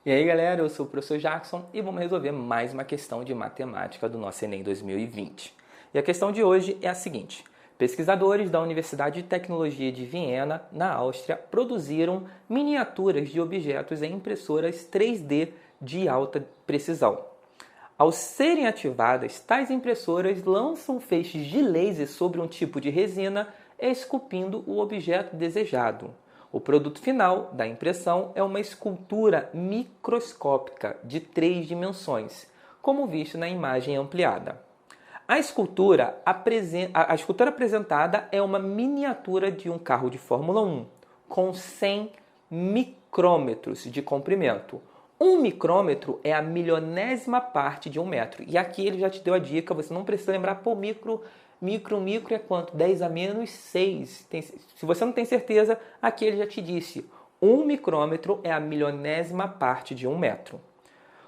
E aí galera, eu sou o professor Jackson e vamos resolver mais uma questão de matemática do nosso Enem 2020. E a questão de hoje é a seguinte: pesquisadores da Universidade de Tecnologia de Viena, na Áustria, produziram miniaturas de objetos em impressoras 3D de alta precisão. Ao serem ativadas, tais impressoras lançam feixes de laser sobre um tipo de resina, esculpindo o objeto desejado. O produto final da impressão é uma escultura microscópica de 3 dimensões, como visto na imagem ampliada. A escultura apresentada é uma miniatura de um carro de Fórmula 1, com 100 micrômetros de comprimento. 1 micrômetro é a milionésima parte de 1 metro. E aqui ele já te deu a dica, você não precisa lembrar, pô, micro é quanto? 10 a menos 6. Se você não tem certeza, aqui ele já te disse. 1 micrômetro é a milionésima parte de 1 metro.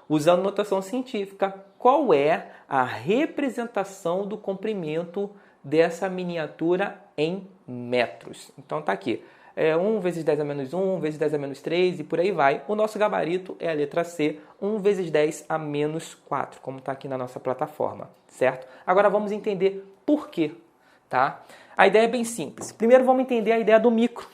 Usando notação científica, qual é a representação do comprimento dessa miniatura em metros? Então tá aqui. 1 vezes 10 a menos 1, 1 vezes 10 a menos 3 e por aí vai. O nosso gabarito é a letra C, 1 vezes 10 a menos 4, como está aqui na nossa plataforma, certo? Agora vamos entender por quê, tá? A ideia é bem simples. Primeiro vamos entender a ideia do micro.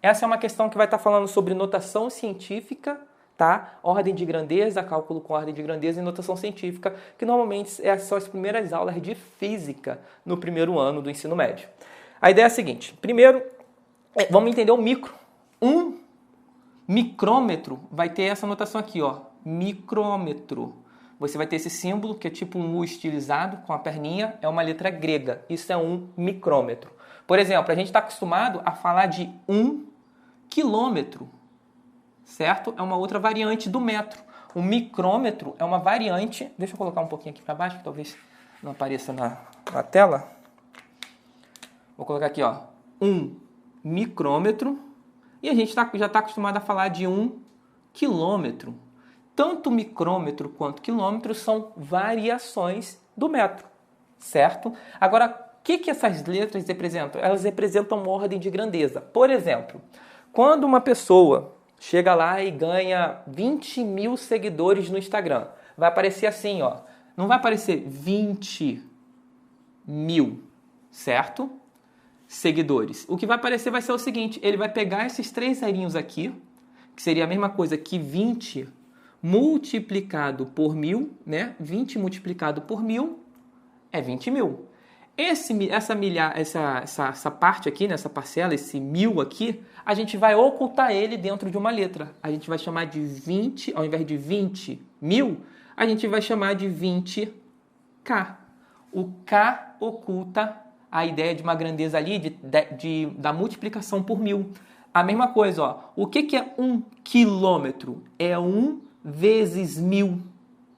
Essa é uma questão que vai estar falando sobre notação científica, tá? Ordem de grandeza, cálculo com ordem de grandeza e notação científica, que normalmente são as primeiras aulas de física no primeiro ano do ensino médio. A ideia é a seguinte: primeiro, vamos entender o micro. 1 micrômetro vai ter essa notação aqui, ó, micrômetro. Você vai ter esse símbolo, que é tipo um U estilizado com a perninha, é uma letra grega. Isso é 1 micrômetro. Por exemplo, a gente está acostumado a falar de 1 quilômetro, certo? É uma outra variante do metro. O micrômetro é uma variante... Deixa eu colocar um pouquinho aqui para baixo, que talvez não apareça na tela. Vou colocar aqui, ó, 1 micrômetro, e a gente já está acostumado a falar de 1 quilômetro. Tanto micrômetro quanto quilômetro são variações do metro, certo? Agora, o que essas letras representam? Elas representam uma ordem de grandeza. Por exemplo, quando uma pessoa chega lá e ganha 20 mil seguidores no Instagram, vai aparecer assim, ó, não vai aparecer 20 mil, certo? Seguidores. O que vai aparecer vai ser o seguinte: ele vai pegar esses 3 zerinhos aqui, que seria a mesma coisa que 20 multiplicado por 1000, né? 20 multiplicado por 1000 é 20 mil. Essa parte aqui, nessa parcela, esse 1000 aqui, a gente vai ocultar ele dentro de uma letra. A gente vai chamar de 20, ao invés de 20 mil, a gente vai chamar de 20K. O K oculta a ideia de uma grandeza ali da multiplicação por 1000. A mesma coisa, ó. O que é 1 quilômetro? É 1 vezes 1000,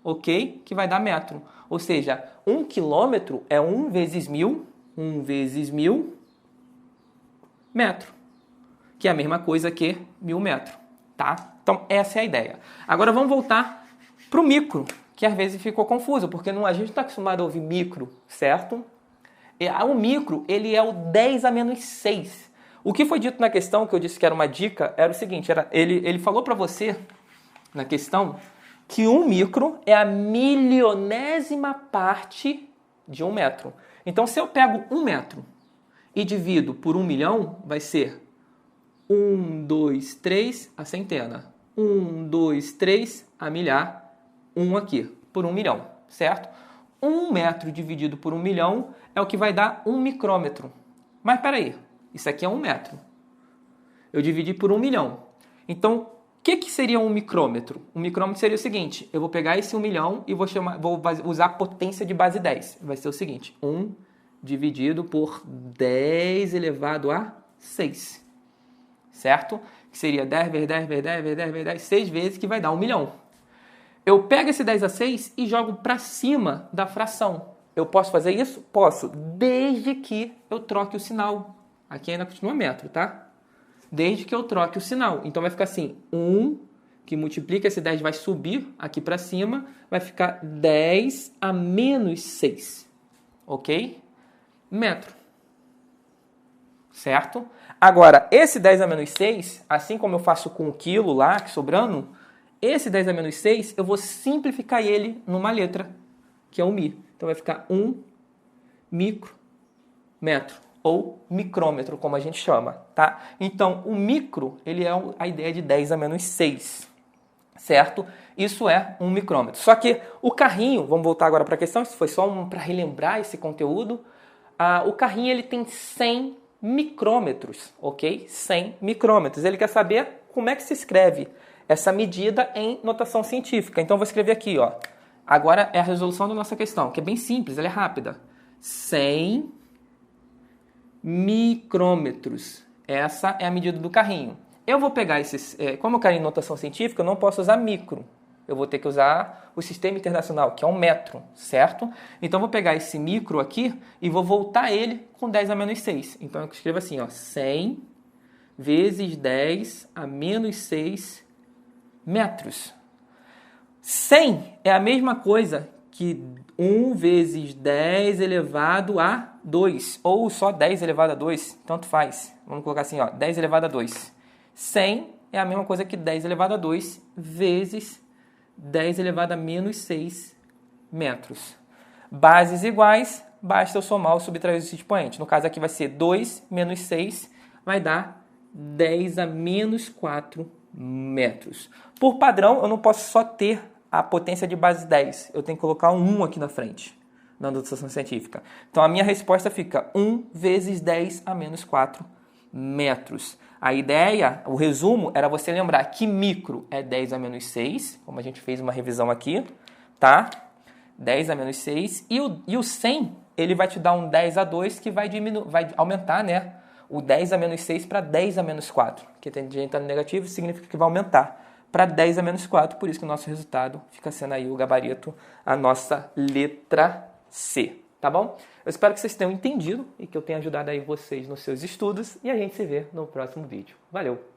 ok? Que vai dar metro. Ou seja, 1 quilômetro é 1 vezes 1000, 1 vezes 1000 metro, que é a mesma coisa que 1000 metros, tá? Então, essa é a ideia. Agora, vamos voltar para o micro, que às vezes ficou confuso, porque a gente está acostumado a ouvir micro, certo? O micro, ele é o 10 a menos 6. O que foi dito na questão, que eu disse que era uma dica, era o seguinte: ele falou para você, na questão, que 1 micro é a milionésima parte de 1 metro. Então, se eu pego 1 metro e divido por 1 milhão, vai ser 1, 2, 3, a centena. 1, 2, 3, a milhar. 1 aqui, por 1 milhão, certo? 1 metro dividido por 1 milhão é o que vai dar 1 micrômetro. Mas peraí, isso aqui é 1 metro. Eu dividi por 1 milhão. Então, o que seria 1 micrômetro? 1 micrômetro seria o seguinte: eu vou pegar esse 1 milhão e vou usar a potência de base 10. Vai ser o seguinte: 1 dividido por 10 elevado a 6. Certo? Que seria 10 vezes 10 vezes 10 vezes 10 vezes 10, 6 vezes, que vai dar 1 milhão. Eu pego esse 10 a 6 e jogo para cima da fração. Eu posso fazer isso? Posso, desde que eu troque o sinal. Aqui ainda continua metro, tá? Desde que eu troque o sinal. Então vai ficar assim: 1 que multiplica, esse 10 vai subir aqui para cima, vai ficar 10 a menos 6. Ok? Metro. Certo? Agora, esse 10 a menos 6, assim como eu faço com o quilo lá, que sobrando, esse 10 a menos 6, eu vou simplificar ele numa letra, que é o mi. Então vai ficar 1 micrometro, ou micrômetro, como a gente chama, tá? Então, o micro, ele é a ideia de 10 a menos 6, certo? Isso é 1 micrômetro. Só que o carrinho, vamos voltar agora para a questão, isso foi só para relembrar esse conteúdo. O carrinho, ele tem 100 micrômetros, ok? 100 micrômetros. Ele quer saber como é que se escreve essa medida em notação científica. Então, eu vou escrever aqui, ó. Agora é a resolução da nossa questão, que é bem simples, ela é rápida. 100 micrômetros. Essa é a medida do carrinho. Eu vou pegar esses... como eu quero em notação científica, eu não posso usar micro. Eu vou ter que usar o sistema internacional, que é um metro, certo? Então, eu vou pegar esse micro aqui e vou voltar ele com 10 a menos 6. Então, eu escrevo assim, ó, 100 vezes 10 a menos 6 metros. 100 é a mesma coisa que 1 vezes 10 elevado a 2, ou só 10 elevado a 2, tanto faz. Vamos colocar assim, ó, 10 elevado a 2. 100 é a mesma coisa que 10 elevado a 2 vezes 10 elevado a menos 6 metros. Bases iguais, basta eu somar ou subtrair os expoentes. No caso aqui vai ser 2 menos 6, vai dar 10 a menos 4 metros. Por padrão, eu não posso só ter a potência de base 10. Eu tenho que colocar um 1 aqui na frente, na notação científica. Então, a minha resposta fica 1 vezes 10 a menos 4 metros. A ideia, o resumo, era você lembrar que micro é 10 a menos 6, como a gente fez uma revisão aqui, tá? 10 a menos 6. E o 100, ele vai te dar um 10 a 2, que vai aumentar, né? O 10 a menos 6 para 10 a menos 4, que tem gente tá no negativo, significa que vai aumentar para 10 a menos 4, por isso que o nosso resultado fica sendo aí o gabarito, a nossa letra C, tá bom? Eu espero que vocês tenham entendido e que eu tenha ajudado aí vocês nos seus estudos e a gente se vê no próximo vídeo. Valeu!